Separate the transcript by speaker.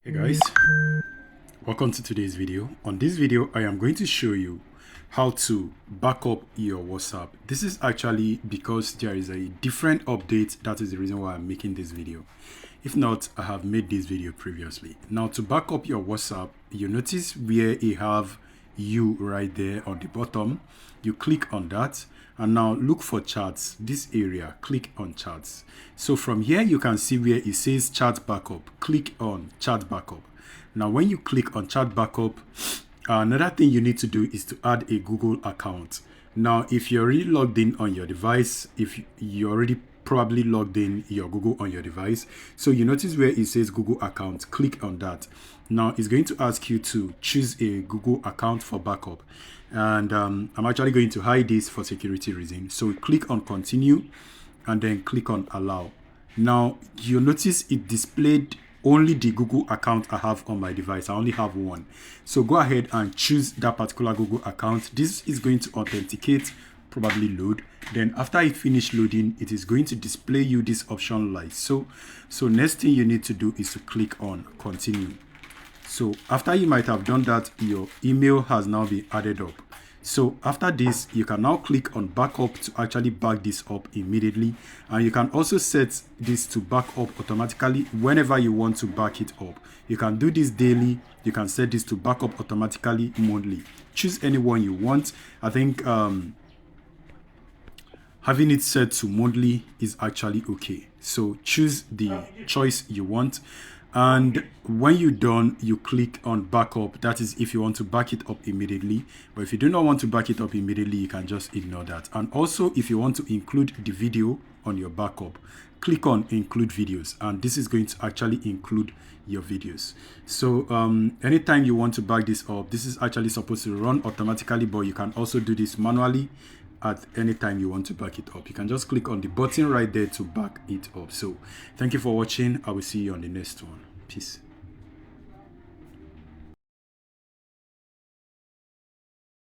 Speaker 1: Hey guys, welcome to today's video. On this video, I am going to show you how to back up your WhatsApp. This is actually because there is a different update. That is the reason why I'm making this video. If not, I have made this video previously. Now to back up your WhatsApp, you notice where you have you right there on the bottom. You click on that and now look for chats. This area, click on chats. So from here you can see where it says chat backup. Click on chat backup. Now when you click on chat backup, another thing you need to do is to add a Google account. Now if you're already logged in on your device, if you already probably logged in your Google on your device, so you notice where it says Google account, click on that. Now it's going to ask you to choose a Google account for backup, and I'm actually going to hide this for security reasons. So click on continue and then click on allow. Now you notice it displayed only the Google account I have on my device. I only have one. So go ahead and choose that particular Google account. This is going to authenticate, probably load. Then after it finish loading, it is going to display you this option like so. So next thing you need to do is to click on continue. So after you might have done that, your email has now been added up. So after this, you can now click on backup to actually back this up immediately. And you can also set this to back up automatically whenever you want to back it up. You can do this daily. You can set this to back up automatically monthly. Choose any one you want. I think having it set to monthly is actually okay. So choose the choice you want. And when you're done, you click on backup. That is if you want to back it up immediately. But if you do not want to back it up immediately, you can just ignore that. And also, if you want to include the video on your backup, click on include videos. And this is going to actually include your videos. So anytime you want to back this up, this is actually supposed to run automatically, but you can also do this manually at any time you want to back it up. You can just click on the button right there to back it up. So thank you for watching. I will see you on the next one. Peace.